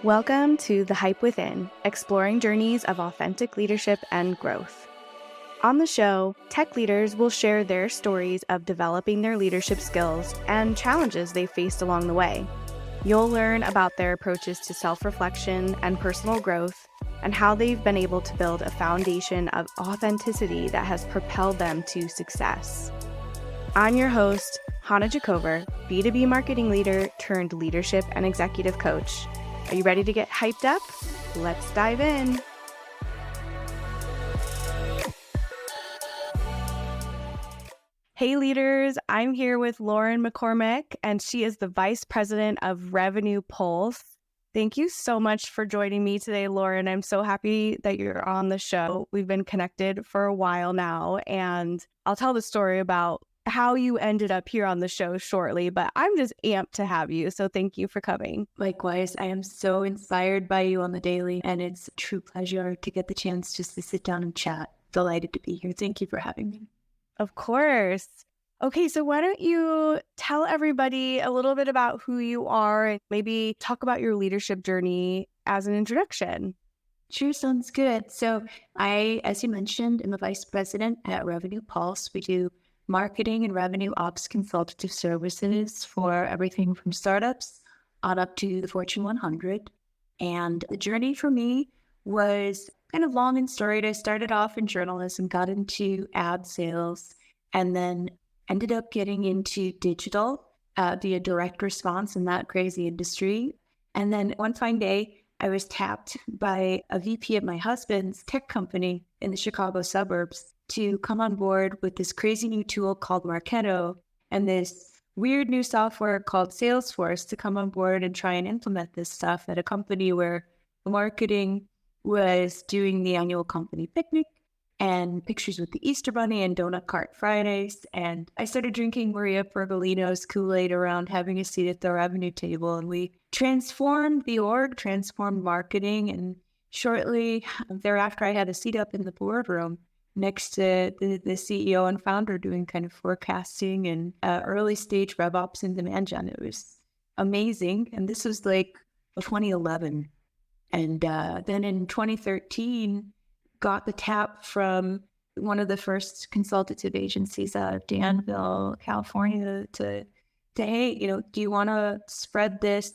Welcome to The Hype Within, exploring journeys of authentic leadership and growth. On the show, tech leaders will share their stories of developing their leadership skills and challenges they faced along the way. You'll learn about their approaches to self-reflection and personal growth, and how they've been able to build a foundation of authenticity that has propelled them to success. I'm your host, Hana Jacover, B2B marketing leader turned leadership and executive coach. Are you ready to get hyped up? Let's dive in. Hey leaders, I'm here with Lauren McCormack, and she is the Vice President of Revenue Pulse. Thank you so much for joining me today, Lauren. I'm so happy that you're on the show. We've been connected for a while now, and I'll tell the story about how you ended up here on the show shortly, but I'm just amped to have you. So thank you for coming. Likewise, I am so inspired by you on the daily, and it's a true pleasure to get the chance just to sit down and chat. Delighted to be here. Thank you for having me. Of course. Okay, so why don't you tell everybody a little bit about who you are and maybe talk about your leadership journey as an introduction. Sure, sounds good. So I, as you mentioned, am a vice president at Revenue Pulse. We do marketing and revenue ops consultative services for everything from startups on up to the Fortune 100. And the journey for me was kind of long and storied. I started off in journalism, got into ad sales, and then ended up getting into digital via direct response in that crazy industry. And then one fine day, I was tapped by a VP of my husband's tech company in the Chicago suburbs to come on board with this crazy new tool called Marketo and this weird new software called Salesforce to come on board and try and implement this stuff at a company where marketing was doing the annual company picnic and pictures with the Easter Bunny and Donut Cart Fridays. And I started drinking Maria Pergolino's Kool-Aid around having a seat at the revenue table. And we transformed the org, transformed marketing. And shortly thereafter, I had a seat up in the boardroom next to the CEO and founder doing kind of forecasting and early stage rev ops and demand gen. It was amazing. And this was like 2011. And then in 2013, got the tap from one of the first consultative agencies out of Danville, California to hey, do you want to spread this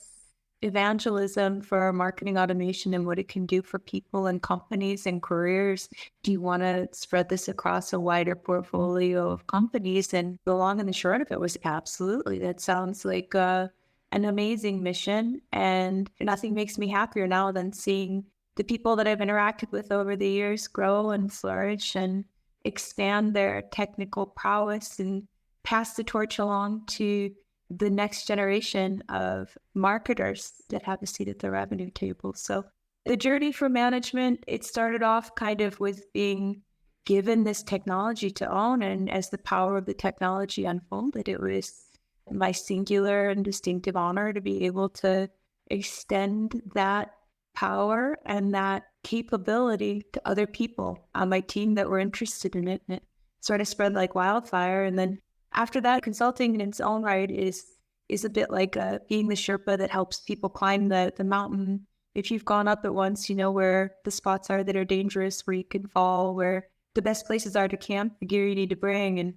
evangelism for marketing automation and what it can do for people and companies and careers? Do you want to spread this across a wider portfolio of companies? And the long and the short of it was absolutely. That sounds like an amazing mission. And nothing makes me happier now than seeing the people that I've interacted with over the years grow and flourish and expand their technical prowess and pass the torch along to the next generation of marketers that have a seat at the revenue table. So the journey for management, it started off kind of with being given this technology to own. And as the power of the technology unfolded, it was my singular and distinctive honor to be able to extend that power and that capability to other people on my team that were interested in it. And it sort of spread like wildfire. And then after that, consulting in its own right is a bit like being the Sherpa that helps people climb the mountain. If you've gone up it once, you know where the spots are that are dangerous, where you can fall, where the best places are to camp, the gear you need to bring. And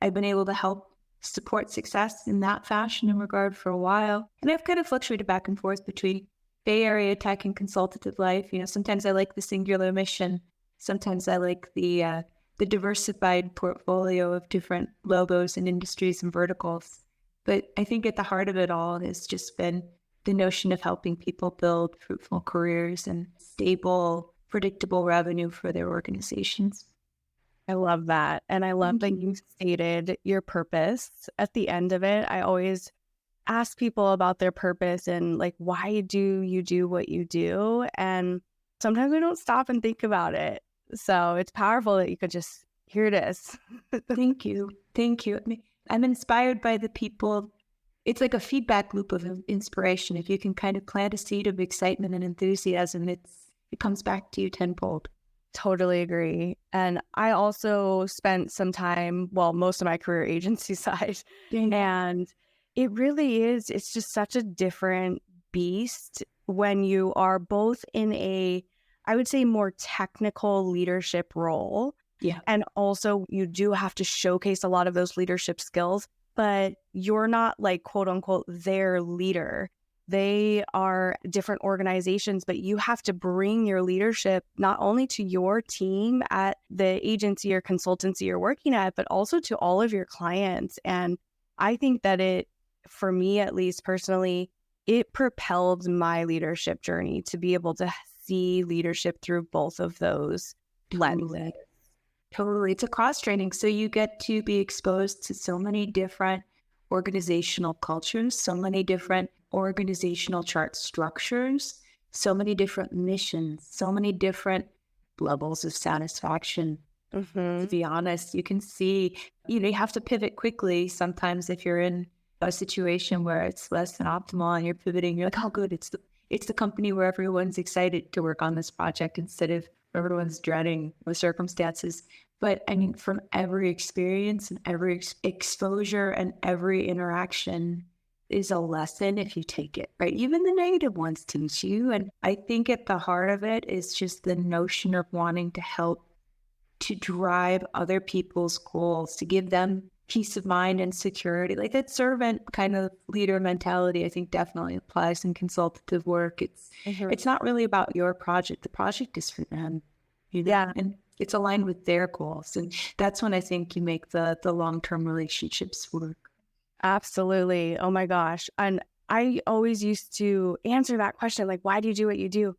I've been able to help support success in that fashion and regard for a while. And I've kind of fluctuated back and forth between Bay Area tech and consultative life. Sometimes I like the singular mission. Sometimes I like the diversified portfolio of different logos and industries and verticals. But I think at the heart of it all has just been the notion of helping people build fruitful careers and stable, predictable revenue for their organizations. I love that. And I love that you stated your purpose at the end of it. I always ask people about their purpose and like, why do you do what you do? And sometimes we don't stop and think about it. So it's powerful that you could just, here it is. Thank you. Thank you. I'm inspired by the people. It's like a feedback loop of inspiration. If you can kind of plant a seed of excitement and enthusiasm, it comes back to you tenfold. Totally agree. And I also spent some time, most of my career agency side, and it really is, it's just such a different beast when you are both in a, I would say, more technical leadership role. Yeah. And also you do have to showcase a lot of those leadership skills, but you're not like, quote unquote, their leader. They are different organizations, but you have to bring your leadership not only to your team at the agency or consultancy you're working at, but also to all of your clients. And I think that it, for me at least personally, it propelled my leadership journey to be able to see leadership through both of those lenses. Totally. It's a cross training. So you get to be exposed to so many different organizational cultures, so many different organizational chart structures, so many different missions, so many different levels of satisfaction. To be honest, you can see, you have to pivot quickly. Sometimes if you're in a situation where it's less than optimal and you're pivoting, you're like, oh, good. It's the company where everyone's excited to work on this project instead of everyone's dreading the circumstances. But I mean, from every experience and every exposure and every interaction is a lesson if you take it, right? Even the negative ones teach you. And I think at the heart of it is just the notion of wanting to help to drive other people's goals, to give them peace of mind and security. Like that servant kind of leader mentality, I think definitely applies in consultative work. It's not really about your project. The project is for them. Yeah. And it's aligned with their goals. And that's when I think you make the long-term relationships work. Absolutely. Oh my gosh. And I always used to answer that question, like, why do you do what you do?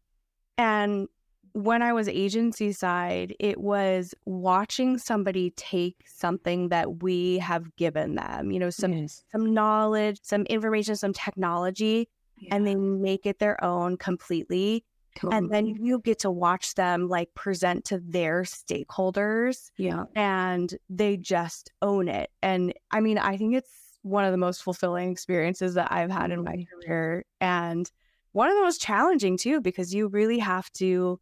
And when I was agency side, it was watching somebody take something that we have given them, some knowledge, some information, some technology, and they make it their own completely. Totally. And then you get to watch them like present to their stakeholders. Yeah. And they just own it. And I mean, I think it's one of the most fulfilling experiences that I've had in my career. And one of the most challenging too, because you really have to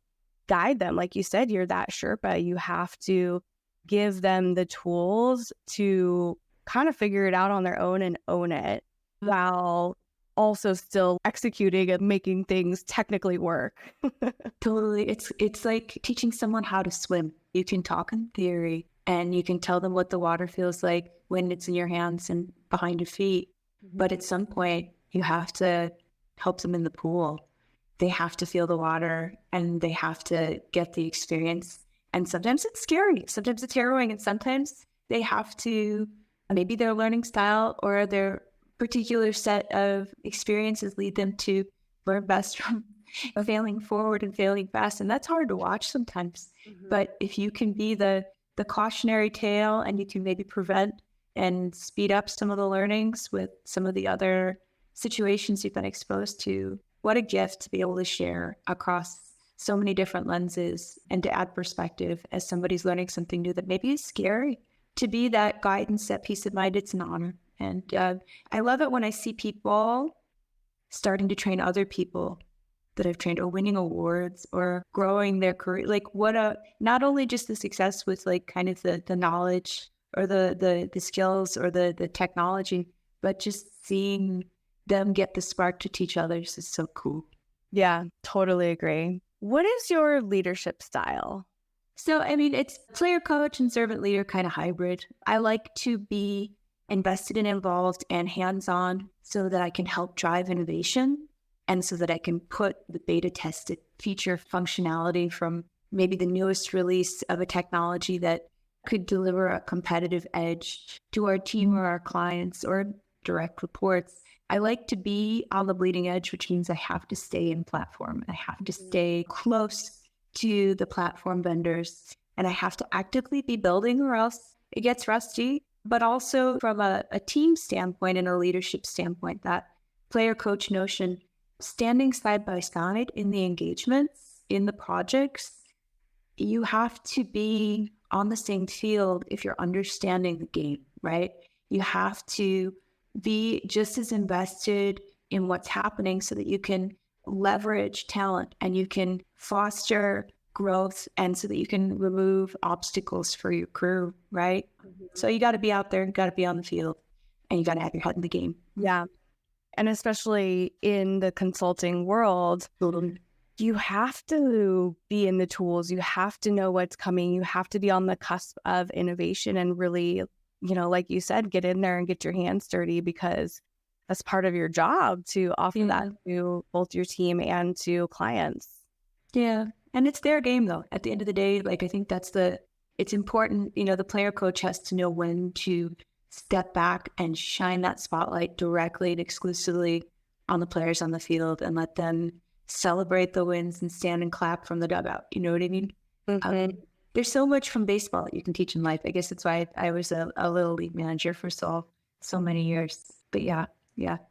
guide them. Like you said, you're that Sherpa. You have to give them the tools to kind of figure it out on their own and own it while also still executing and making things technically work. Totally. It's like teaching someone how to swim. You can talk in theory and you can tell them what the water feels like when it's in your hands and behind your feet. But at some point, you have to help them in the pool. They have to feel the water and they have to get the experience. And sometimes it's scary, sometimes it's harrowing, and sometimes they have to, maybe their learning style or their particular set of experiences lead them to learn best from failing forward and failing fast. And that's hard to watch sometimes. But if you can be the cautionary tale and you can maybe prevent and speed up some of the learnings with some of the other situations you've been exposed to, what a gift to be able to share across so many different lenses and to add perspective as somebody's learning something new that maybe is scary. To be that guidance, that peace of mind, it's an honor. And I love it when I see people starting to train other people that I've trained or winning awards or growing their career. Like not only just the success with like kind of the knowledge or the skills or the technology, but just seeing them get the spark to teach others is so cool. Yeah, totally agree. What is your leadership style? So, I mean, it's player coach and servant leader kind of hybrid. I like to be invested and involved and hands-on so that I can help drive innovation and so that I can put the beta tested feature functionality from maybe the newest release of a technology that could deliver a competitive edge to our team or our clients or direct reports. I like to be on the bleeding edge, which means I have to stay in platform. I have to stay close to the platform vendors, and I have to actively be building or else it gets rusty. But also from a team standpoint and a leadership standpoint, that player coach notion, standing side by side in the engagements, in the projects, you have to be on the same field if you're understanding the game, right? You have to be just as invested in what's happening so that you can leverage talent and you can foster growth and so that you can remove obstacles for your crew, right? So you got to be out there, you got to be on the field, and you got to have your head in the game. Yeah. And especially in the consulting world, you have to be in the tools. You have to know what's coming. You have to be on the cusp of innovation and really, like you said, get in there and get your hands dirty, because that's part of your job to offer that to both your team and to clients. Yeah. And it's their game though. At the end of the day, like, I think it's important, the player coach has to know when to step back and shine that spotlight directly and exclusively on the players on the field and let them celebrate the wins and stand and clap from the dugout. You know what I mean? There's so much from baseball you can teach in life. I guess that's why I was a little league manager for so many years. But yeah,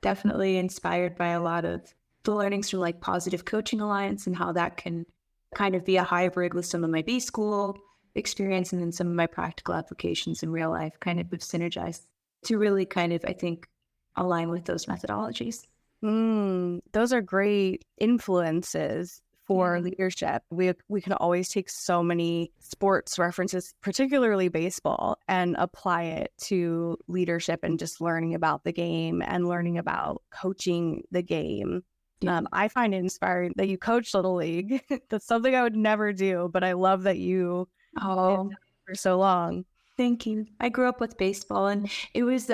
definitely inspired by a lot of the learnings from like Positive Coaching Alliance and how that can kind of be a hybrid with some of my B school experience and then some of my practical applications in real life kind of synergized to really kind of, I think, align with those methodologies. Those are great influences for leadership. We can always take so many sports references, particularly baseball, and apply it to leadership and just learning about the game and learning about coaching the game. I find it inspiring that you coach Little League. That's something I would never do, but I love that you did that for so long. Thank you. I grew up with baseball, and it was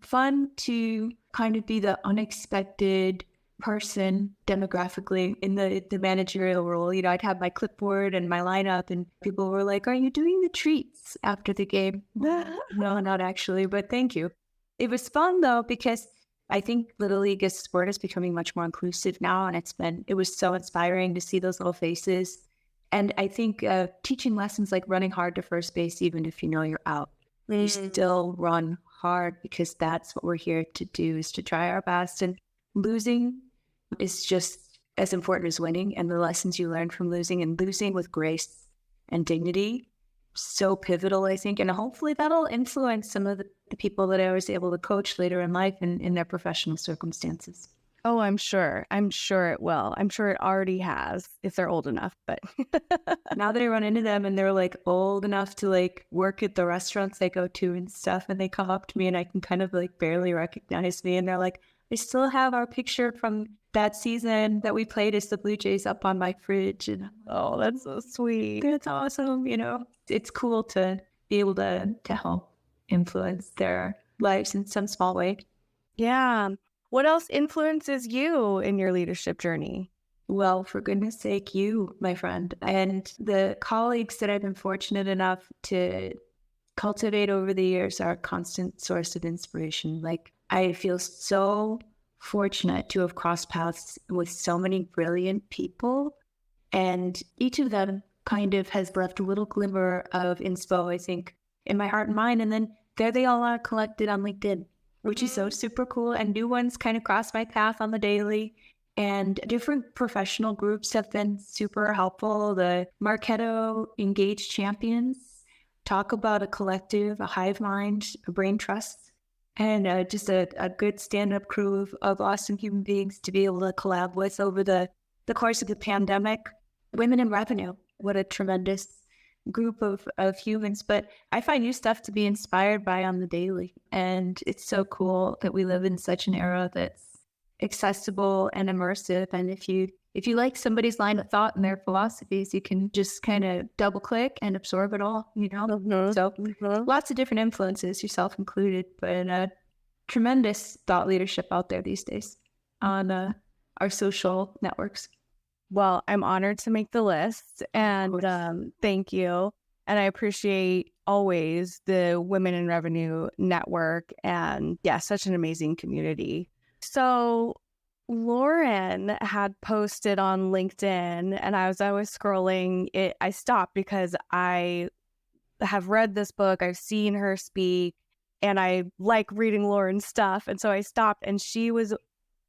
fun to kind of be the unexpected person demographically in the managerial role. I'd have my clipboard and my lineup, and people were like, "Are you doing the treats after the game?" No, not actually, but thank you. It was fun though, because I think Little League as a sport is becoming much more inclusive now, and it was so inspiring to see those little faces. And I think teaching lessons like running hard to first base, even if you know you're out, you still run hard, because that's what we're here to do, is to try our best. And losing is just as important as winning. And the lessons you learn from losing, and losing with grace and dignity, so pivotal, I think. And hopefully that'll influence some of the people that I was able to coach later in life and in their professional circumstances. Oh, I'm sure it will. I'm sure it already has, if they're old enough. But now that I run into them and they're like old enough to like work at the restaurants they go to and stuff, and they come up to me and I can kind of like barely recognize me, and they're like, I still have our picture from that season that we played as the Blue Jays up on my fridge. And oh, that's so sweet. That's awesome. It's cool to be able to help influence their lives in some small way. Yeah. What else influences you in your leadership journey? Well, for goodness sake, you, my friend, and the colleagues that I've been fortunate enough to cultivate over the years are a constant source of inspiration. Like, I feel so fortunate to have crossed paths with so many brilliant people, and each of them kind of has left a little glimmer of inspo, I think, in my heart and mind. And then there they all are collected on LinkedIn, which is so super cool. And new ones kind of cross my path on the daily. And different professional groups have been super helpful. The Marketo Engaged Champions talk about a collective, a hive mind, a brain trust, and just a good stand-up crew of awesome human beings to be able to collab with over the course of the pandemic. Women in Revenue, what a tremendous group of humans. But I find new stuff to be inspired by on the daily. And it's so cool that we live in such an era that's accessible and immersive. And if you like somebody's line of thought and their philosophies, you can just kind of double click and absorb it all, So lots of different influences, yourself included, but tremendous thought leadership out there these days on our social networks. Well, I'm honored to make the list, and thank you. And I appreciate always the Women in Revenue Network, and such an amazing community. So Lauren had posted on LinkedIn, and as I was scrolling it, I stopped because I have read this book, I've seen her speak, and I like reading Lauren's stuff. And so I stopped, and she was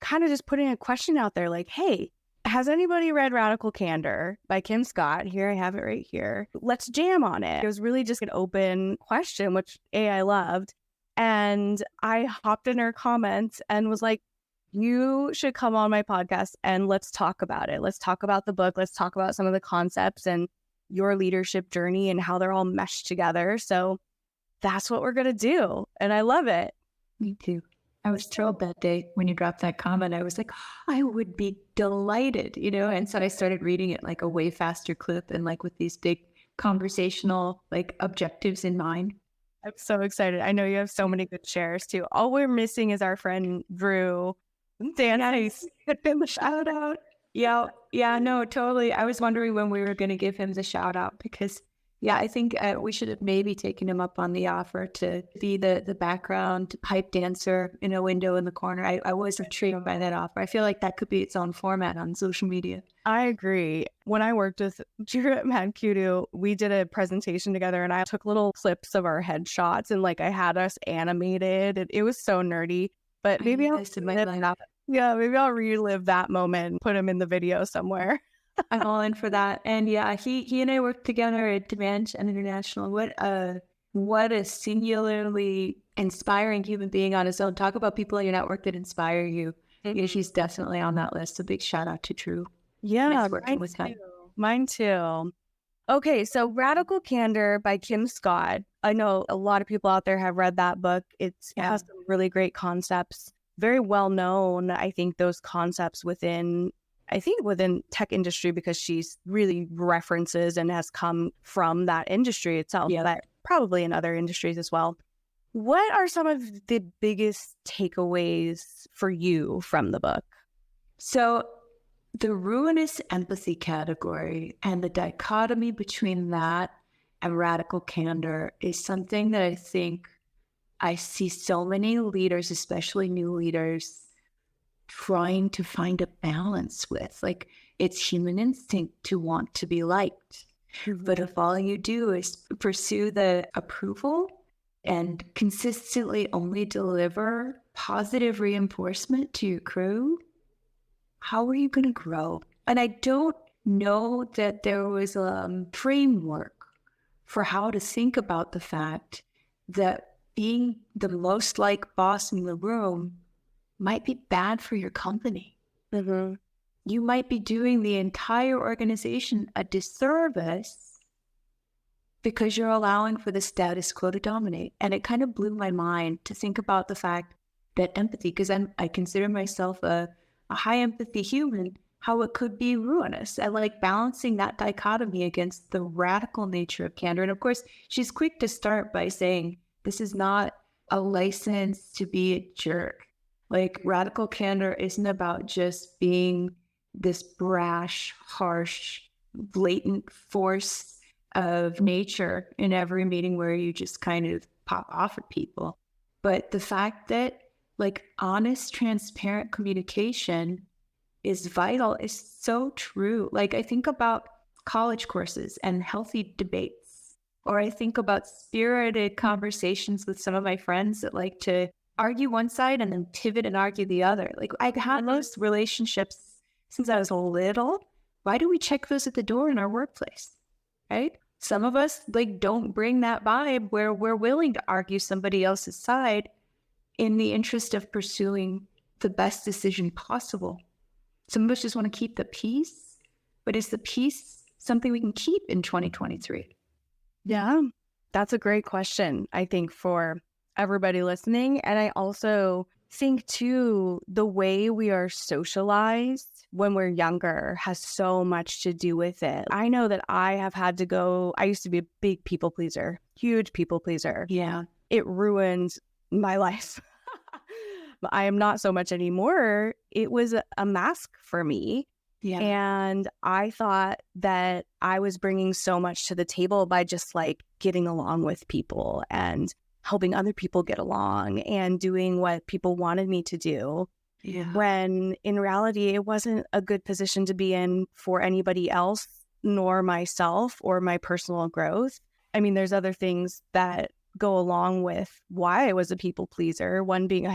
kind of just putting a question out there like, hey, has anybody read Radical Candor by Kim Scott? Here, I have it right here. Let's jam on it. It was really just an open question, which I loved. And I hopped in her comments and was like, you should come on my podcast and let's talk about it. Let's talk about the book. Let's talk about some of the concepts and your leadership journey and how they're all meshed together. So that's what we're going to do. And I love it. Me too. I was thrilled that day when you dropped that comment. I was like, I would be delighted, And so I started reading it like a way faster clip and like with these big conversational like objectives in mind. I'm so excited. I know you have so many good shares too. All we're missing is our friend Drew. Dan, Nice. get him a shout out. Yeah. Yeah. No, totally. I was wondering when we were going to give him the shout out because, yeah, I think we should have maybe taken him up on the offer to be the background pipe dancer in a window in the corner. I was intrigued by that offer. I feel like that could be its own format on social media. I agree. When I worked with Drew at Mad Kudu, we did a presentation together and I took little clips of our headshots and like I had us animated. It was so nerdy, but maybe maybe I'll relive that moment and put him in the video somewhere. I'm all in for that. And yeah, he and I worked together at Demand and International. What a singularly inspiring human being on his own. Talk about people in your network that inspire you. Mm-hmm. Yeah, she's definitely on that list. A big shout out to Drew. Yeah, nice working with him. Mine too. Okay, so Radical Candor by Kim Scott. I know a lot of people out there have read that book. It has some really great concepts. Very well known, I think, those concepts within tech industry because she's really references and has come from that industry itself, but probably in other industries as well. What are some of the biggest takeaways for you from the book? So the ruinous empathy category and the dichotomy between that and radical candor is something that I think I see so many leaders, especially new leaders, trying to find a balance with. Like, it's human instinct to want to be liked. Mm-hmm. But if all you do is pursue the approval and consistently only deliver positive reinforcement to your crew, how are you going to grow? And I don't know that there was a framework for how to think about the fact that being the most like boss in the room might be bad for your company. Mm-hmm. You might be doing the entire organization a disservice because you're allowing for the status quo to dominate. And it kind of blew my mind to think about the fact that empathy, because I consider myself a high empathy human, how it could be ruinous. I like balancing that dichotomy against the radical nature of candor. And of course, she's quick to start by saying, this is not a license to be a jerk. Like, radical candor isn't about just being this brash, harsh, blatant force of nature in every meeting where you just kind of pop off at people. But the fact that like honest, transparent communication is vital is so true. Like, I think about college courses and healthy debates, or I think about spirited conversations with some of my friends that like to argue one side and then pivot and argue the other. Like, I've had those relationships since I was little. Why do we check those at the door in our workplace? Right? Some of us like don't bring that vibe where we're willing to argue somebody else's side in the interest of pursuing the best decision possible. Some of us just want to keep the peace, but is the peace something we can keep in 2023? Yeah, that's a great question, I think, for everybody listening. And I also think too, the way we are socialized when we're younger has so much to do with it. I know that I used to be a big people pleaser, huge people pleaser. Yeah. It ruined my life. I am not so much anymore. It was a mask for me. Yeah. And I thought that I was bringing so much to the table by just like getting along with people and helping other people get along and doing what people wanted me to do. Yeah. When in reality, it wasn't a good position to be in for anybody else, nor myself or my personal growth. I mean, there's other things that go along with why I was a people pleaser. One being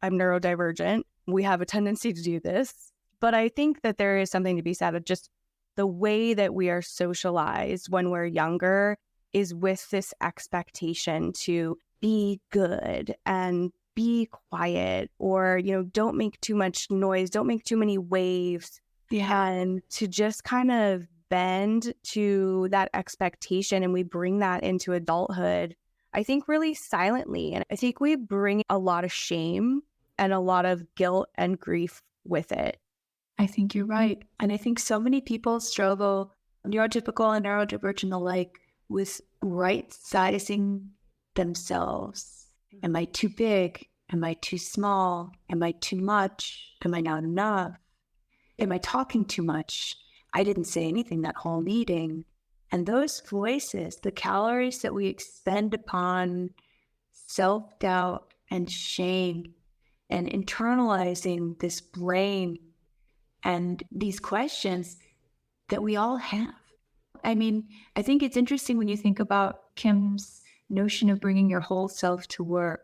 I'm neurodivergent. We have a tendency to do this. But I think that there is something to be said of just the way that we are socialized when we're younger is with this expectation to be good and be quiet, or, don't make too much noise, don't make too many waves. Yeah. And to just kind of bend to that expectation. And we bring that into adulthood, I think, really silently. And I think we bring a lot of shame and a lot of guilt and grief with it. I think you're right. And I think so many people struggle, neurotypical and neurodivergent alike, with right-sizing themselves. Am I too big? Am I too small? Am I too much? Am I not enough? Am I talking too much? I didn't say anything that whole meeting. And those voices, the calories that we expend upon self-doubt and shame and internalizing this blame and these questions that we all have. I mean, I think it's interesting when you think about Kim's notion of bringing your whole self to work.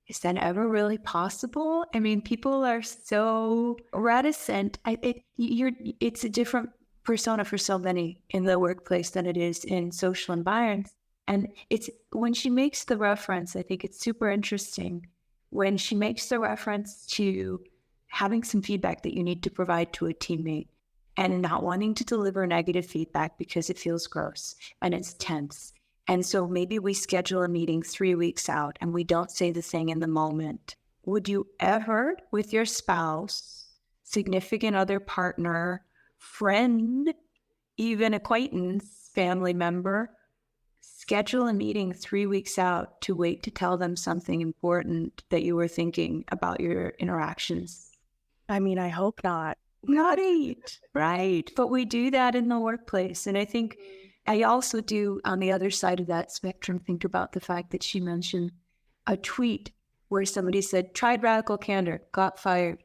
Is that ever really possible? I mean, people are so reticent. It's a different persona for so many in the workplace than it is in social environments. And it's when she makes the reference, I think it's super interesting when she makes the reference to having some feedback that you need to provide to a teammate and not wanting to deliver negative feedback because it feels gross and it's tense. And so maybe we schedule a meeting 3 weeks out and we don't say the thing in the moment. Would you ever, with your spouse, significant other, partner, friend, even acquaintance, family member, schedule a meeting 3 weeks out to wait to tell them something important that you were thinking about your interactions? I mean, I hope not. Right. But we do that in the workplace. And I think I also do, on the other side of that spectrum, think about the fact that she mentioned a tweet where somebody said, tried radical candor, got fired.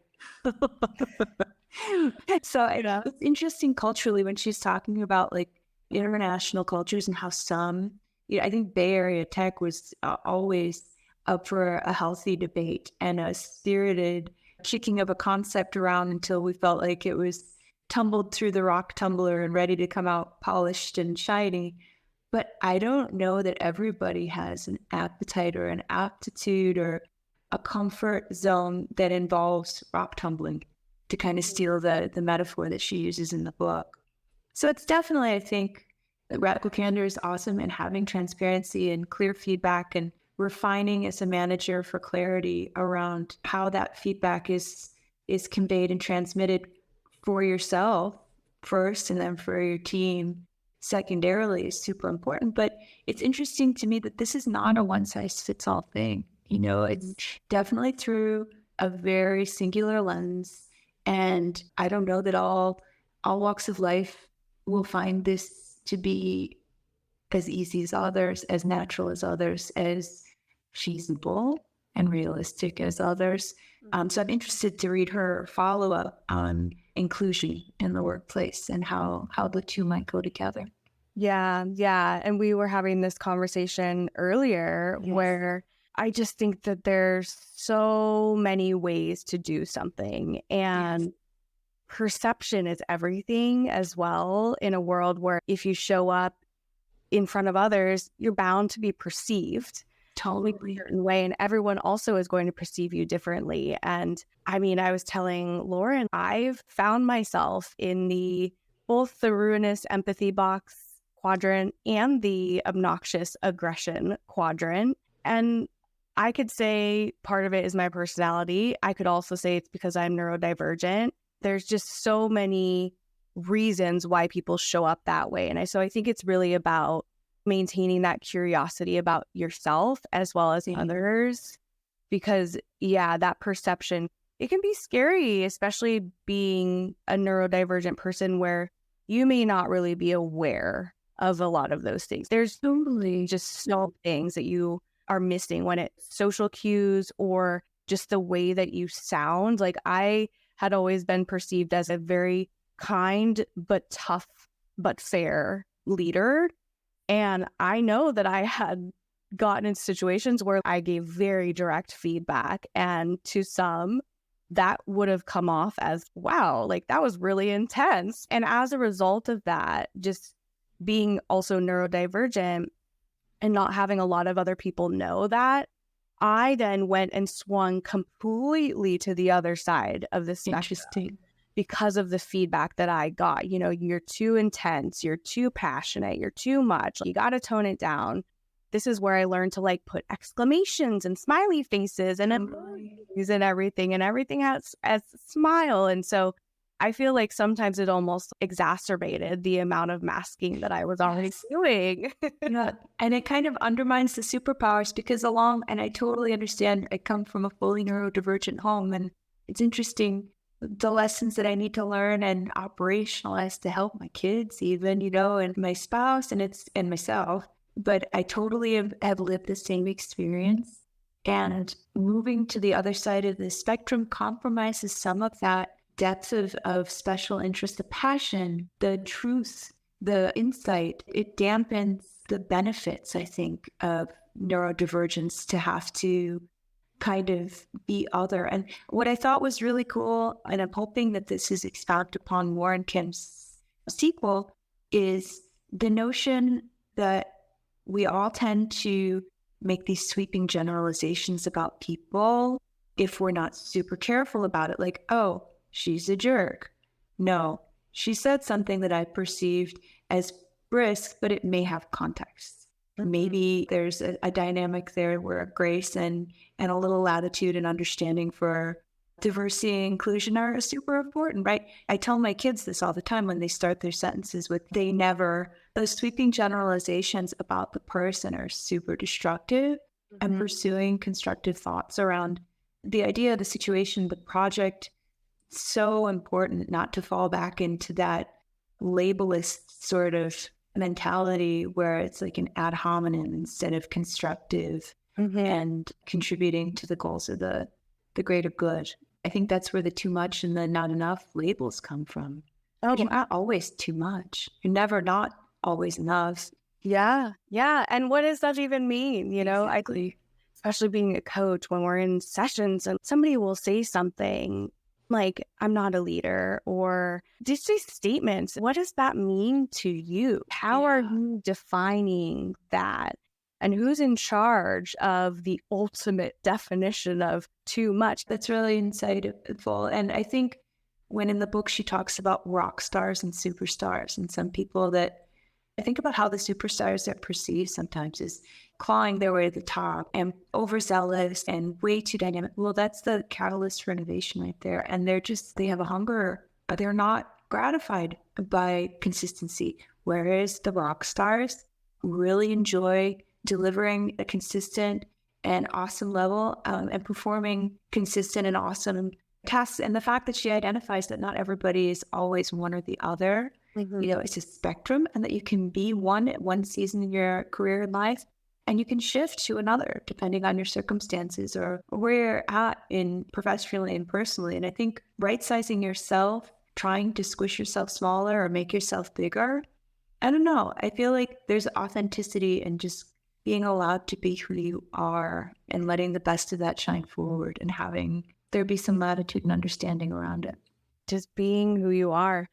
So it's interesting culturally when she's talking about like international cultures and how some, I think Bay Area tech was always up for a healthy debate and a spirited kicking of a concept around until we felt like it was tumbled through the rock tumbler and ready to come out polished and shiny. But I don't know that everybody has an appetite or an aptitude or a comfort zone that involves rock tumbling, to kind of steal the metaphor that she uses in the book. So it's definitely, I think, that radical candor is awesome, and having transparency and clear feedback and refining as a manager for clarity around how that feedback is conveyed and transmitted for yourself first and then for your team secondarily is super important. But it's interesting to me that this is not a one-size-fits-all thing. It's definitely through a very singular lens. And I don't know that all walks of life will find this to be as easy as others, as natural as others, as feasible and realistic as others. So I'm interested to read her follow-up on inclusion in the workplace and how the two might go together. Yeah. And we were having this conversation earlier where I just think that there's so many ways to do something, and perception is everything as well, in a world where if you show up in front of others, you're bound to be perceived totally a certain way, and everyone also is going to perceive you differently. And I mean, I was telling Lauren, I've found myself in both the ruinous empathy box quadrant and the obnoxious aggression quadrant. And I could say part of it is my personality. I could also say it's because I'm neurodivergent. There's just so many reasons why people show up that way. And so I think it's really about maintaining that curiosity about yourself as well as others, because that perception, it can be scary, especially being a neurodivergent person where you may not really be aware of a lot of those things. There's totally just small things that you are missing when it's social cues or just the way that you sound. Like, I had always been perceived as a very kind but tough but fair leader. And I know that I had gotten in situations where I gave very direct feedback, and to some, that would have come off as, wow, like that was really intense. And as a result of that, just being also neurodivergent and not having a lot of other people know that, I then went and swung completely to the other side of the spectrum because of the feedback that I got. You're too intense, you're too passionate, you're too much, you got to tone it down. this is where I learned to like put exclamations and smiley faces and emojis and everything has a smile. And so I feel like sometimes it almost exacerbated the amount of masking that I was already doing. Yeah. And it kind of undermines the superpowers because and I totally understand, I come from a fully neurodivergent home, and it's interesting the lessons that I need to learn and operationalize to help my kids even, and my spouse and myself. But I totally have lived the same experience, and moving to the other side of the spectrum compromises some of that depth of special interest, the passion, the truth, the insight. It dampens the benefits, I think, of neurodivergence to have to kind of be other. And what I thought was really cool, and I'm hoping that this is expounded upon more in Kim's sequel, is the notion that we all tend to make these sweeping generalizations about people if we're not super careful about it. Like, oh, she's a jerk. No, she said something that I perceived as brisk, but it may have context. Maybe there's a dynamic there where grace and a little latitude and understanding for diversity and inclusion are super important, right? I tell my kids this all the time when they start their sentences with those sweeping generalizations about the person are super destructive, and pursuing constructive thoughts around the idea, the situation, the project. So important not to fall back into that labelist sort of mentality where it's like an ad hominem instead of constructive and contributing to the goals of the greater good. I think that's where the too much and the not enough labels come from. Oh, you're not always too much. You're never not always enough. Yeah. And what does that even mean? Exactly. Especially being a coach, when we're in sessions and somebody will say something like, I'm not a leader, or just these statements. What does that mean to you? How are you defining that? And who's in charge of the ultimate definition of too much? That's really insightful. And I think when in the book she talks about rock stars and superstars, and some people that I think about how the superstars are perceived sometimes is clawing their way to the top and overzealous and way too dynamic. Well, that's the catalyst for innovation right there. And they have a hunger, but they're not gratified by consistency. Whereas the rock stars really enjoy delivering a consistent and awesome level and performing consistent and awesome tasks. And the fact that she identifies that not everybody is always one or the other, it's a spectrum, and that you can be one at one season in your career and life, and you can shift to another depending on your circumstances or where you're at in professionally and personally. And I think right-sizing yourself, trying to squish yourself smaller or make yourself bigger, I don't know. I feel like there's authenticity in just being allowed to be who you are and letting the best of that shine forward and having there be some latitude and understanding around it. Just being who you are.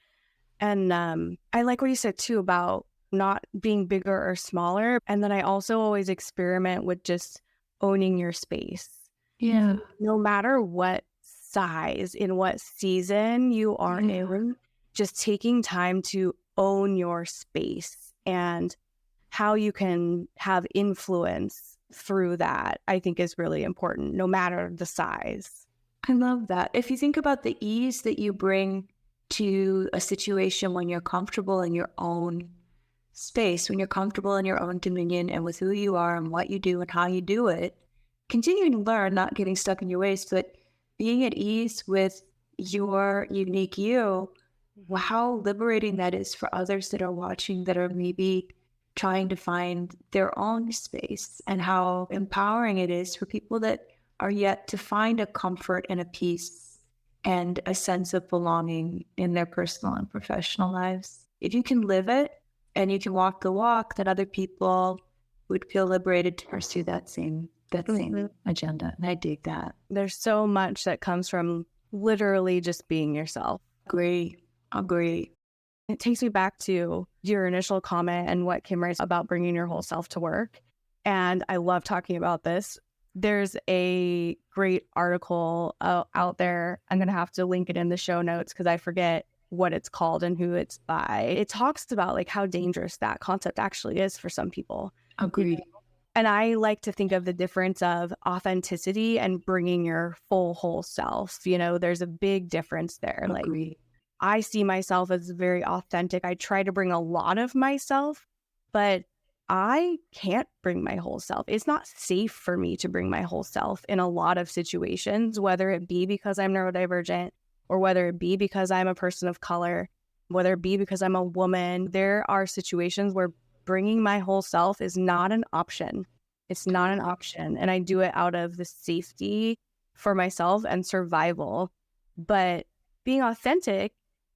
And I like what you said too about not being bigger or smaller. And then I also always experiment with just owning your space. Yeah. No matter what size, in what season you are in, just taking time to own your space and how you can have influence through that, I think is really important, no matter the size. I love that. If you think about the ease that you bring to a situation when you're comfortable in your own space, when you're comfortable in your own dominion and with who you are and what you do and how you do it, continuing to learn, not getting stuck in your ways, but being at ease with your unique you, how liberating that is for others that are watching that are maybe trying to find their own space, and how empowering it is for people that are yet to find a comfort and a peace and a sense of belonging in their personal and professional lives. If you can live it and you can walk the walk, then other people would feel liberated to pursue that same agenda. And I dig that. There's so much that comes from literally just being yourself. Agree. It takes me back to your initial comment and what Kim writes about bringing your whole self to work. And I love talking about this. There's a great article out there. I'm going to have to link it in the show notes because I forget what it's called and who it's by. It talks about like how dangerous that concept actually is for some people. Agreed. And I like to think of the difference of authenticity and bringing your full whole self. There's a big difference there. Agree. Like, I see myself as very authentic. I try to bring a lot of myself, but I can't bring my whole self. It's not safe for me to bring my whole self in a lot of situations, whether it be because I'm neurodivergent or whether it be because I'm a person of color, whether it be because I'm a woman. There are situations where bringing my whole self is not an option. It's not an option. And I do it out of the safety for myself and survival. But being authentic,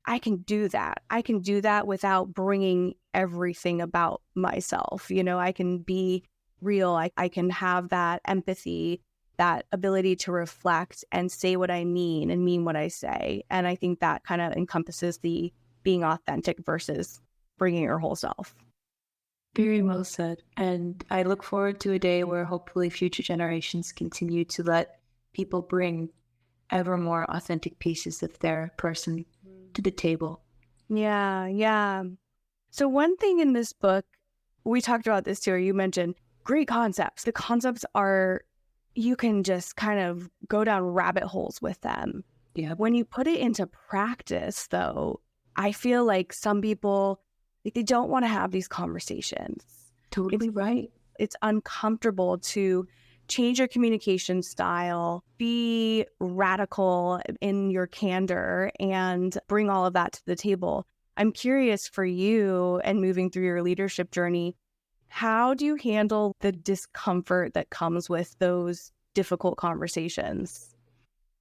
I can do that. I can do that without bringing everything about myself. I can be real. I can have that empathy, that ability to reflect and say what I mean and mean what I say. And I think that kind of encompasses the being authentic versus bringing your whole self. Very well said. And I look forward to a day where hopefully future generations continue to let people bring ever more authentic pieces of their person to the table. Yeah. So one thing in this book, we talked about this too, or you mentioned great concepts. The concepts are, you can just kind of go down rabbit holes with them. Yeah. When you put it into practice, though, I feel like some people, they don't want to have these conversations. Totally right. It's uncomfortable to change your communication style, be radical in your candor, and bring all of that to the table. I'm curious for you, and moving through your leadership journey, how do you handle the discomfort that comes with those difficult conversations?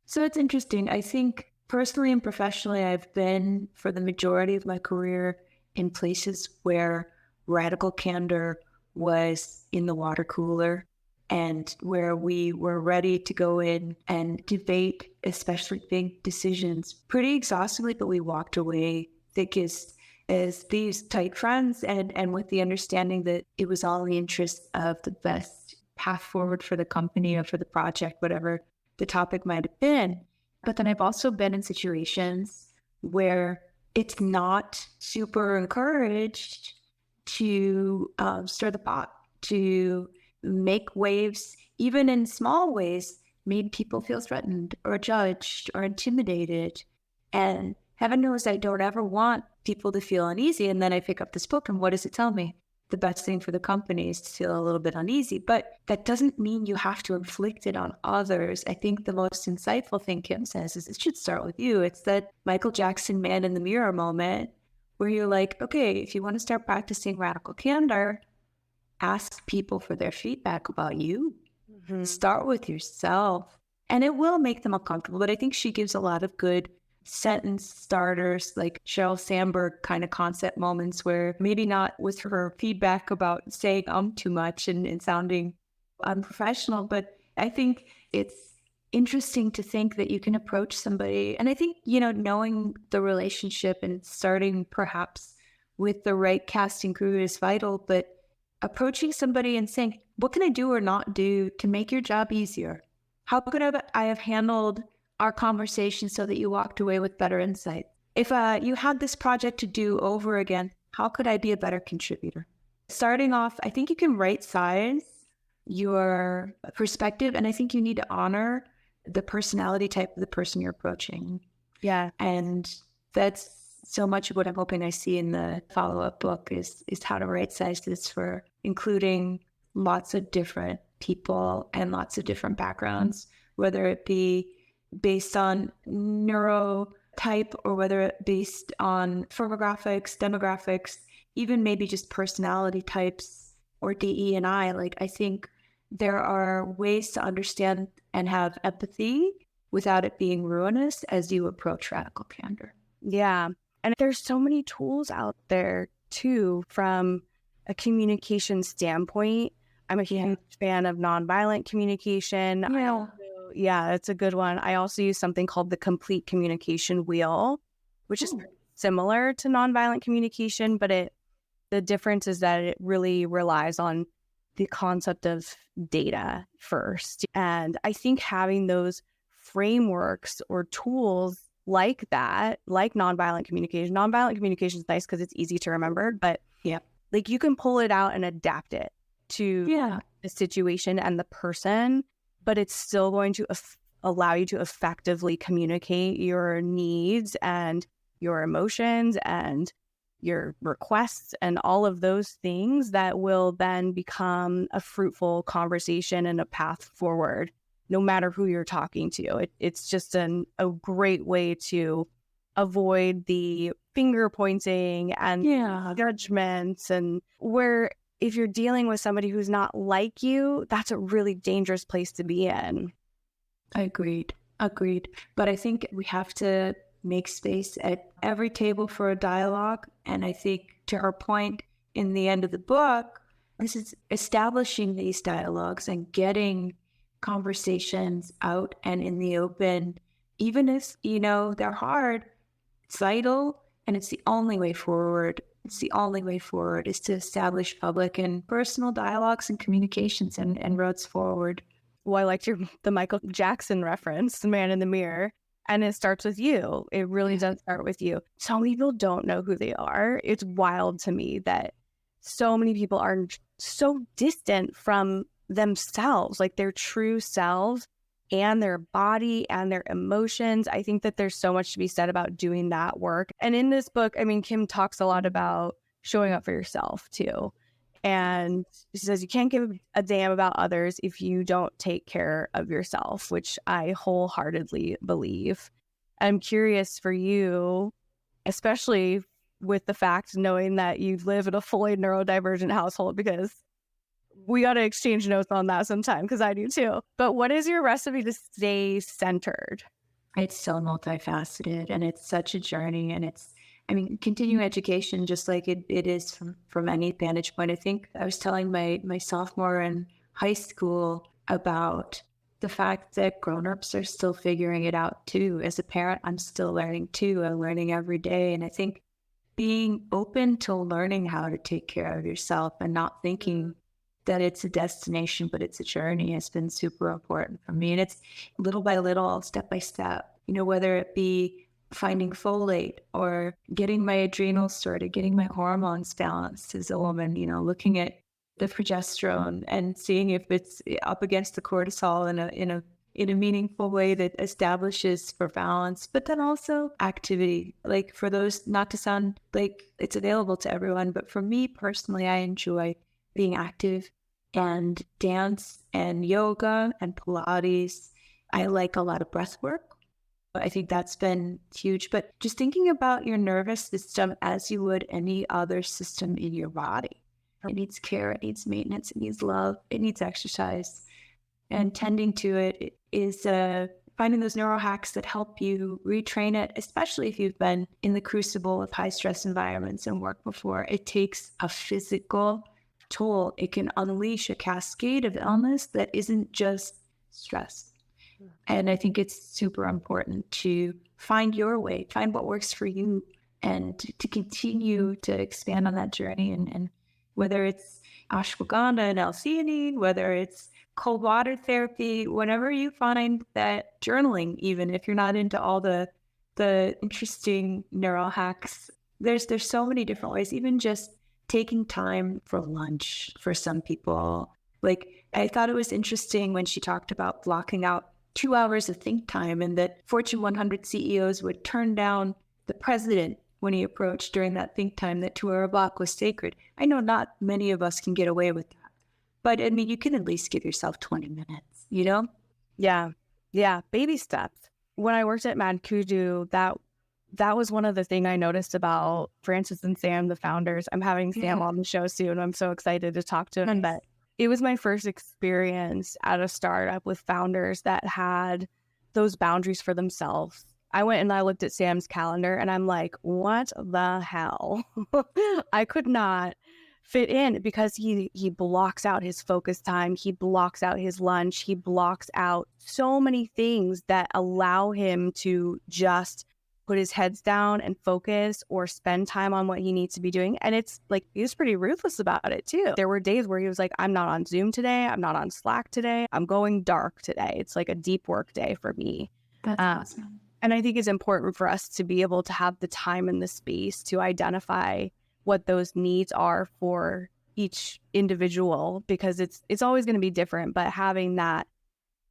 So it's interesting. I think personally and professionally, I've been for the majority of my career in places where radical candor was in the water cooler and where we were ready to go in and debate, especially big decisions, pretty exhaustively, but we walked away thick as these tight friends and with the understanding that it was all in the interest of the best path forward for the company or for the project, whatever the topic might have been. But then I've also been in situations where it's not super encouraged to stir the pot, to make waves, even in small ways, made people feel threatened or judged or intimidated. And heaven knows I don't ever want people to feel uneasy. And then I pick up this book, and what does it tell me? The best thing for the company is to feel a little bit uneasy. But that doesn't mean you have to inflict it on others. I think the most insightful thing Kim says is it should start with you. It's that Michael Jackson man in the mirror moment where you're like, okay, if you want to start practicing radical candor, ask people for their feedback about you. Mm-hmm. Start with yourself. And it will make them uncomfortable. But I think she gives a lot of good sentence starters, like Sheryl Sandberg kind of concept moments where maybe not with her feedback about saying too much and sounding unprofessional, but I think it's interesting to think that you can approach somebody. And I think, knowing the relationship and starting perhaps with the right casting crew is vital, but approaching somebody and saying, what can I do or not do to make your job easier? How could I have handled our conversation so that you walked away with better insight? If you had this project to do over again, how could I be a better contributor? Starting off, I think you can right size your perspective, and I think you need to honor the personality type of the person you're approaching. Yeah. And that's so much of what I'm hoping I see in the follow-up book is how to right size this for including lots of different people and lots of different backgrounds, whether it be based on neurotype or whether it based on firmographics, demographics, even maybe just personality types or DE and I. Like, I think there are ways to understand and have empathy without it being ruinous as you approach radical candor. Yeah. And there's so many tools out there too, from a communication standpoint. I'm a huge fan of nonviolent communication. Yeah, it's a good one. I also use something called the complete communication wheel, which is similar to nonviolent communication, but the difference is that it really relies on the concept of data first. And I think having those frameworks or tools like that, like nonviolent communication is nice because it's easy to remember, but like you can pull it out and adapt it to the situation and the person, but it's still going to allow you to effectively communicate your needs and your emotions and your requests and all of those things that will then become a fruitful conversation and a path forward, no matter who you're talking to. It's just a great way to avoid the finger pointing and judgments, and where if you're dealing with somebody who's not like you, that's a really dangerous place to be in. Agreed. But I think we have to make space at every table for a dialogue. And I think to her point in the end of the book, this is establishing these dialogues and getting conversations out and in the open, even if, they're hard. It's vital, and it's the only way forward. It's the only way forward is to establish public and personal dialogues and communications and roads forward. Well, I liked the Michael Jackson reference, The Man in the Mirror, and it starts with you. It really does start with you. So many people don't know who they are. It's wild to me that so many people are so distant from themselves, like their true selves and their body and their emotions. I think that there's so much to be said about doing that work. And in this book, I mean, Kim talks a lot about showing up for yourself too. And she says you can't give a damn about others if you don't take care of yourself, which I wholeheartedly believe. I'm curious for you, especially with the fact knowing that you live in a fully neurodivergent household, because we got to exchange notes on that sometime, because I do too. But what is your recipe to stay centered? It's so multifaceted, and it's such a journey, and continuing education, just like it is from any vantage point. I think I was telling my sophomore in high school about the fact that grownups are still figuring it out too. As a parent, I'm still learning too. I'm learning every day. And I think being open to learning how to take care of yourself and not thinking that it's a destination, but it's a journey has been super important for me. And it's little by little, step by step, whether it be finding folate or getting my adrenals sorted, getting my hormones balanced as a woman, looking at the progesterone and seeing if it's up against the cortisol in a meaningful way that establishes for balance, but then also activity. Like, for those, not to sound like it's available to everyone, but for me personally, I enjoy being active and dance and yoga and Pilates. I like a lot of breath work. I think that's been huge. But just thinking about your nervous system as you would any other system in your body. It needs care, it needs maintenance, it needs love, it needs exercise. And tending to it is finding those neural hacks that help you retrain it, especially if you've been in the crucible of high stress environments and work before. It takes a physical toll. It can unleash a cascade of illness that isn't just stress. And I think it's super important to find your way, find what works for you, and to continue to expand on that journey. And whether it's ashwagandha and L-theanine, whether it's cold water therapy, whenever you find that, journaling, even if you're not into all the interesting neural hacks, there's so many different ways. Even just taking time for lunch for some people. Like, I thought it was interesting when she talked about blocking out 2 hours of think time, and that Fortune 100 CEOs would turn down the president when he approached during that think time, that 2 hour block was sacred. I know not many of us can get away with that, but you can at least give yourself 20 minutes, Yeah. Baby steps. When I worked at Mad Kudu, that was one of the things I noticed about Francis and Sam, the founders. I'm having Sam on the show soon. I'm so excited to talk to him. But it was my first experience at a startup with founders that had those boundaries for themselves. I went and I looked at Sam's calendar and I'm like, what the hell? I could not fit in, because he blocks out his focus time. He blocks out his lunch. He blocks out so many things that allow him to just put his heads down and focus, or spend time on what he needs to be doing. And it's like, he was pretty ruthless about it too. There were days where he was like, I'm not on Zoom today. I'm not on Slack today. I'm going dark today. It's like a deep work day for me. That's awesome. And I think it's important for us to be able to have the time and the space to identify what those needs are for each individual because it's always going to be different, but having that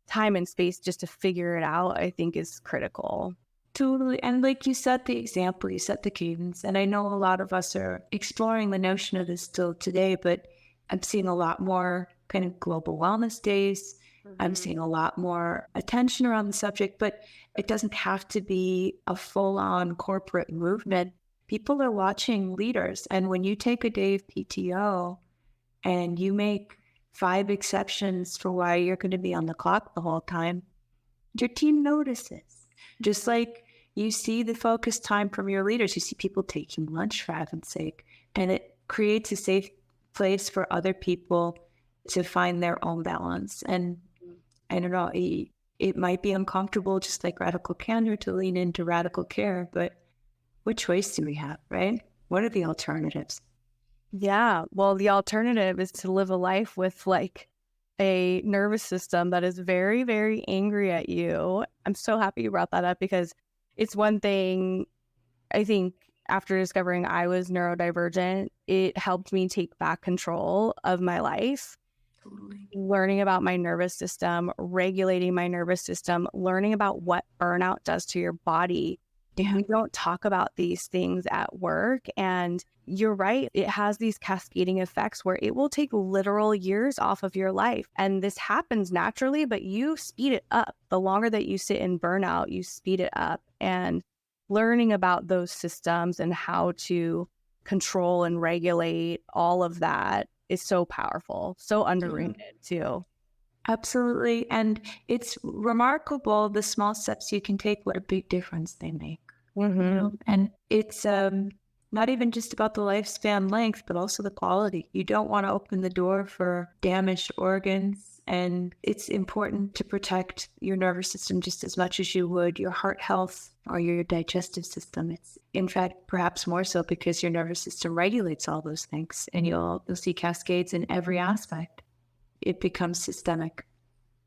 time and space just to figure it out, I think is critical. Totally. And like you set the example, you set the cadence. And I know a lot of us are exploring the notion of this still today, but I'm seeing a lot more kind of global wellness days. I'm seeing a lot more attention around the subject, but it doesn't have to be a full-on corporate movement. People are watching leaders. And when you take a day of PTO and you make 5 exceptions for why you're going to be on the clock the whole time, your team notices. Just like you see the focused time from your leaders, you see people taking lunch, for heaven's sake, and it creates a safe place for other people to find their own balance. And I don't know, it might be uncomfortable, just like radical candor, to lean into radical care, but what choice do we have, right? What are the alternatives? Yeah, well, the alternative is to live a life with like a nervous system that is very, very angry at you. I'm so happy you brought that up because it's one thing I think after discovering I was neurodivergent, it helped me take back control of my life. Totally. Learning about my nervous system, regulating my nervous system, learning about what burnout does to your body. Yeah. We don't talk about these things at work. And you're right, it has these cascading effects where it will take literal years off of your life. And this happens naturally, but you speed it up. The longer that you sit in burnout, you speed it up. And learning about those systems and how to control and regulate all of that is so powerful, so underrated too. Absolutely. And it's remarkable the small steps you can take, what a big difference they make. Mm-hmm. You know? And it's not even just about the lifespan length, but also the quality. You don't want to open the door for damaged organs. And it's important to protect your nervous system just as much as you would your heart health or your digestive system. It's, in fact, perhaps more so because your nervous system regulates all those things. And you'll see cascades in every aspect. It becomes systemic.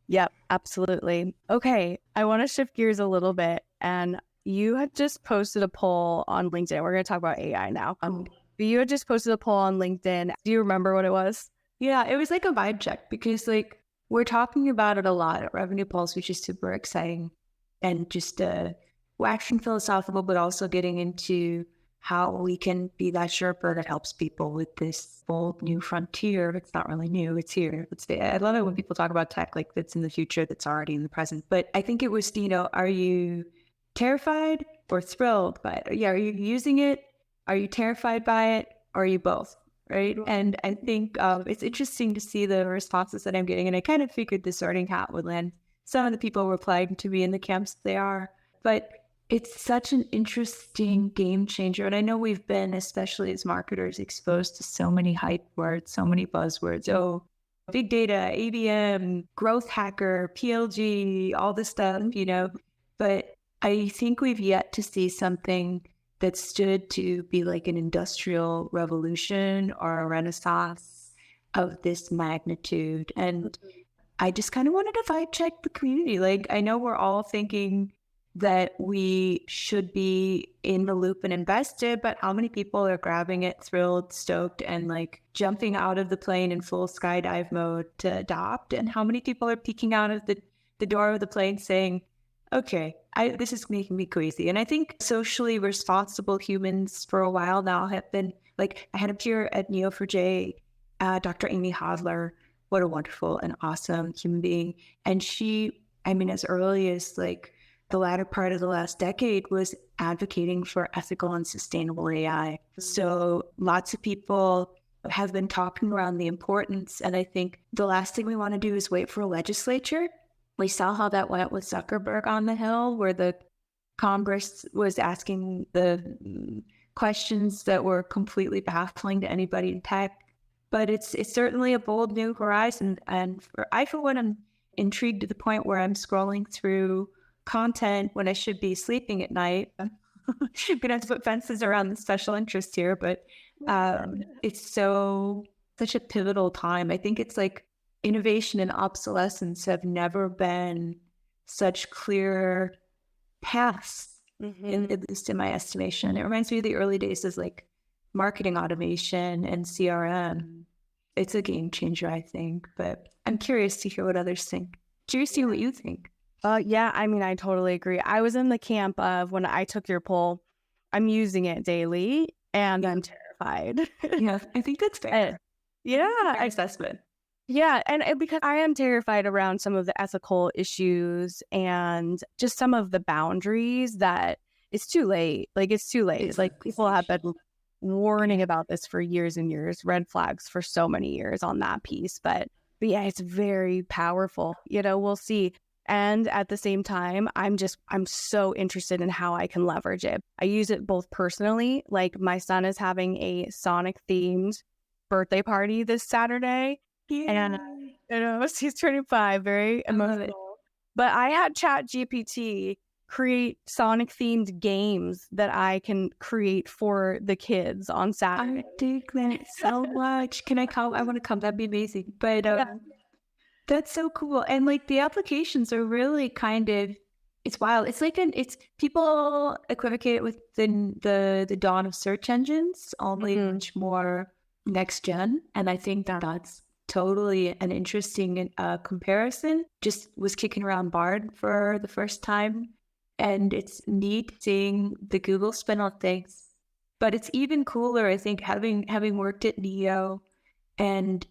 Yep, absolutely. Okay, I want to shift gears a little bit. And you had just posted a poll on LinkedIn. We're going to talk about AI now. But you had just posted a poll on LinkedIn. Do you remember what it was? Yeah, it was like a vibe check because like we're talking about it a lot at Revenue Pulse, which is super exciting and just waxing philosophical, but also getting into how we can be that Sherpa that helps people with this bold new frontier. It's not really new, it's here. I love it when people talk about tech like that's in the future, that's already in the present. But I think it was, are you terrified or thrilled by it? Yeah, are you using it? Are you terrified by it? Or are you both? Right. And I think it's interesting to see the responses that I'm getting. And I kind of figured the sorting hat would land. Some of the people replying to me in the camps they are. But it's such an interesting game changer. And I know we've been, especially as marketers, exposed to so many hype words, so many buzzwords. Oh, big data, ABM, growth hacker, PLG, all this stuff, But I think we've yet to see something that stood to be like an industrial revolution or a renaissance of this magnitude. And I just kind of wanted to vibe check the community. Like, I know we're all thinking that we should be in the loop and invested, but how many people are grabbing it, thrilled, stoked, and like jumping out of the plane in full skydive mode to adopt? And how many people are peeking out of the door of the plane saying, okay, this is making me crazy? And I think socially responsible humans for a while now have been, like, I had a peer at Neo4j, Dr. Amy Hodler. What a wonderful and awesome human being. And she, as early as like the latter part of the last decade, was advocating for ethical and sustainable AI. So lots of people have been talking around the importance. And I think the last thing we want to do is wait for a legislature. We saw how that went with Zuckerberg on the Hill, where the Congress was asking the questions that were completely baffling to anybody in tech. But it's certainly a bold new horizon. And I, for one, am intrigued to the point where I'm scrolling through content when I should be sleeping at night. I'm going to have to put fences around the special interest here, but it's such a pivotal time. I think it's like innovation and obsolescence have never been such clear paths, at least in my estimation. It reminds me of the early days as like marketing automation and CRM. it's a game changer, I think. But I'm curious to hear what others think. Curious to hear what you think. Yeah, I mean, I totally agree. I was in the camp of when I took your poll, I'm using it daily and I'm terrified. Yeah, I think that's fair. Fair Assessment. Yeah, and because I am terrified around some of the ethical issues and just some of the boundaries that it's too late. Like, it's too late. It's like people have been warning about this for years and years, red flags for so many years on that piece. But yeah, it's very powerful. We'll see. And at the same time, I'm so interested in how I can leverage it. I use it both personally, like my son is having a Sonic themed birthday party this Saturday. Yeah. And he's turning 5, very emotional. But I had ChatGPT create Sonic themed games that I can create for the kids on Saturday. I dig that so much. Can I come? I want to come. That'd be amazing. But that's so cool. And like the applications are really kind of, it's wild. It's like it's people equivocate with the dawn of search engines, only much more next gen. And I think that's totally an interesting comparison. Just was kicking around Bard for the first time. And it's neat seeing the Google spin on things. But it's even cooler, I think, having worked at Neo and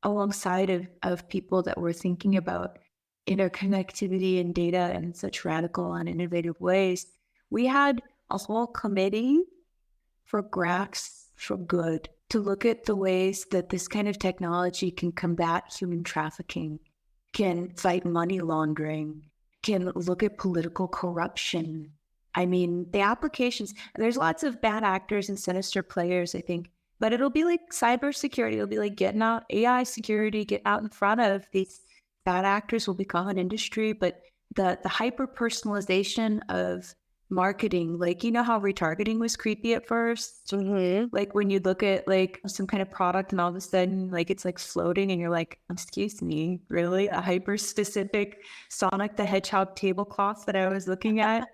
alongside of people that were thinking about interconnectivity and data in such radical and innovative ways. We had a whole committee for graphs for good to look at the ways that this kind of technology can combat human trafficking, can fight money laundering, can look at political corruption. I mean, the applications, there's lots of bad actors and sinister players, I think, but it'll be like cybersecurity. It'll be like getting out AI security, get out in front of these bad actors will become an industry. But the hyper personalization of marketing, like, how retargeting was creepy at first. Like when you look at like some kind of product and all of a sudden like it's like floating and you're like, excuse me, really? A hyper specific Sonic the Hedgehog tablecloth that I was looking at?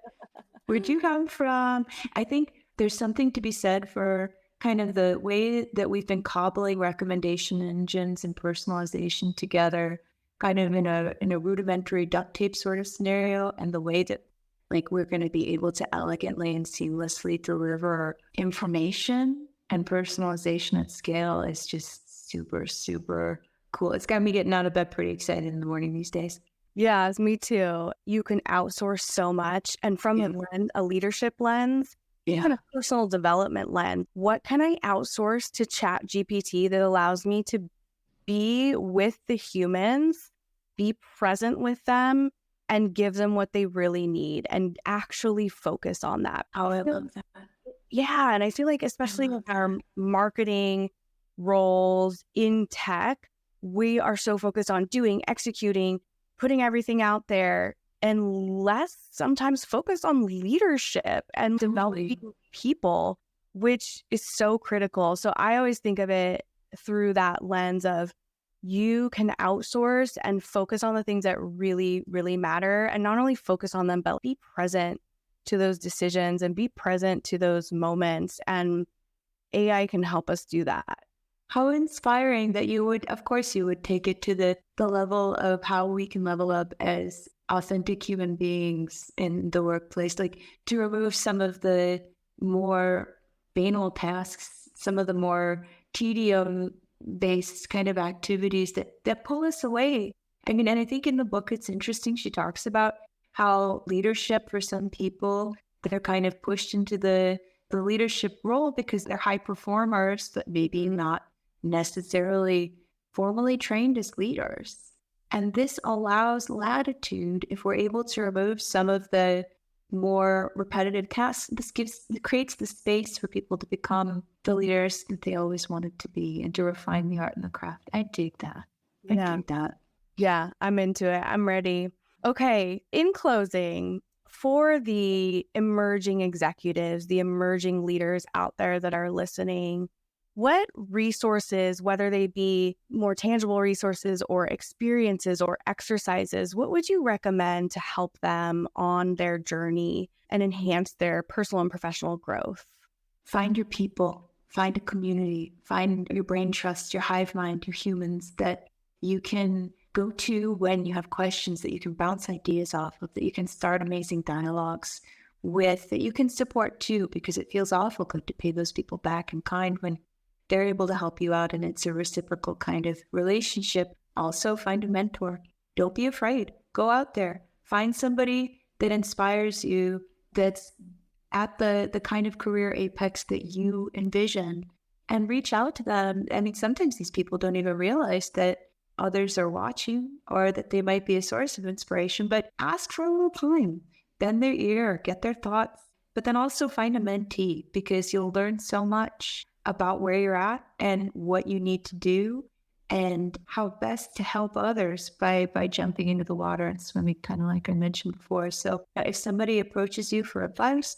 Where'd you come from? I think there's something to be said for kind of the way that we've been cobbling recommendation engines and personalization together, kind of in a rudimentary duct tape sort of scenario, and the way that like we're going to be able to elegantly and seamlessly deliver information and personalization at scale is just super, super cool. It's got me getting out of bed pretty excited in the morning these days. Yeah, me too. You can outsource so much. And from a leadership lens, kind of personal development lens, what can I outsource to ChatGPT that allows me to be with the humans, be present with them, and give them what they really need and actually focus on that? Oh, I love that. Yeah, and I feel like especially with our marketing roles in tech, we are so focused on doing, executing, putting everything out there, and less sometimes focused on leadership and developing people, which is so critical. So I always think of it through that lens of you can outsource and focus on the things that really, really matter, and not only focus on them, but be present to those decisions and be present to those moments. And AI can help us do that. How inspiring that you would take it to the level of how we can level up as authentic human beings in the workplace, like to remove some of the more banal tasks, some of the more tedium-based kind of activities that pull us away. I mean, and I think in the book, it's interesting. She talks about how leadership for some people, they're kind of pushed into the leadership role because they're high performers, but maybe not necessarily formally trained as leaders. And this allows latitude if we're able to remove some of the more repetitive tasks. It creates the space for people to become the leaders that they always wanted to be and to refine the art and the craft. I dig that. I dig that. Yeah, I'm into it. I'm ready. Okay, in closing, for the emerging executives, the emerging leaders out there that are listening, what resources, whether they be more tangible resources or experiences or exercises, what would you recommend to help them on their journey and enhance their personal and professional growth? Find your people. find a community, find your brain trust, your hive mind, your humans that you can go to when you have questions, that you can bounce ideas off of, that you can start amazing dialogues with, that you can support too, because it feels awful good to pay those people back in kind when they're able to help you out and it's a reciprocal kind of relationship. Also, find a mentor. Don't be afraid. Go out there. Find somebody that inspires you, that's at the kind of career apex that you envision, and reach out to them. I mean, sometimes these people don't even realize that others are watching or that they might be a source of inspiration, but ask for a little time, bend their ear, get their thoughts, but then also find a mentee, because you'll learn so much about where you're at and what you need to do and how best to help others by jumping into the water and swimming, kind of like I mentioned before. So if somebody approaches you for advice,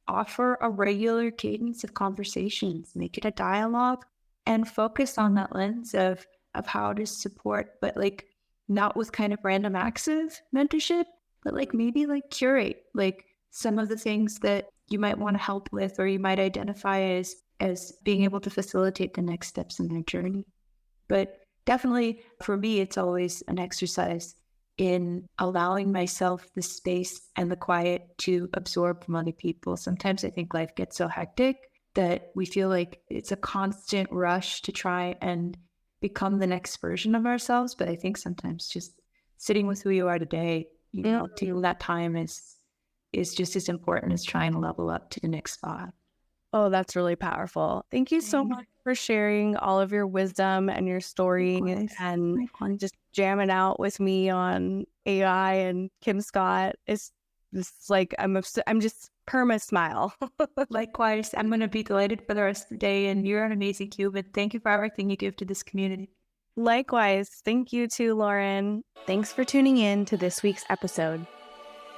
offer a regular cadence of conversations, make it a dialogue, and focus on that lens of how to support, but like not with kind of random acts of mentorship, but like maybe like curate like some of the things that you might want to help with, or you might identify as being able to facilitate the next steps in their journey. But definitely for me, it's always an exercise in allowing myself the space and the quiet to absorb from other people. Sometimes I think life gets so hectic that we feel like it's a constant rush to try and become the next version of ourselves. But I think sometimes just sitting with who you are today, taking that time is just as important as trying to level up to the next spot. Oh, that's really powerful. Thank you so much for sharing all of your wisdom and your story and just jamming out with me on AI and Kim Scott. It's like I'm just perma smile. Likewise, I'm going to be delighted for the rest of the day, and you're an amazing human. Thank you for everything you give to this community. Likewise. Thank you too, Lauren. Thanks for tuning in to this week's episode.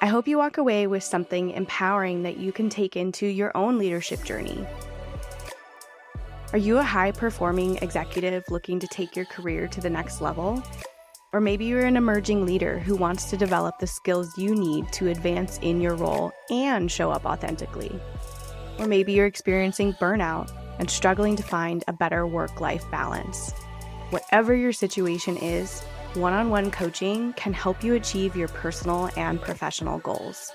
I hope you walk away with something empowering that you can take into your own leadership journey. Are you a high-performing executive looking to take your career to the next level? Or maybe you're an emerging leader who wants to develop the skills you need to advance in your role and show up authentically. Or maybe you're experiencing burnout and struggling to find a better work-life balance. Whatever your situation is, one-on-one coaching can help you achieve your personal and professional goals.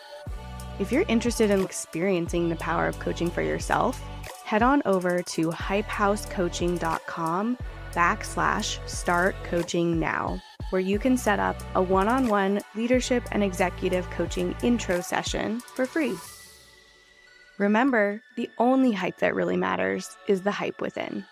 If you're interested in experiencing the power of coaching for yourself, head on over to hypehousecoaching.com/start coaching now, where you can set up a one-on-one leadership and executive coaching intro session for free. Remember, the only hype that really matters is the hype within.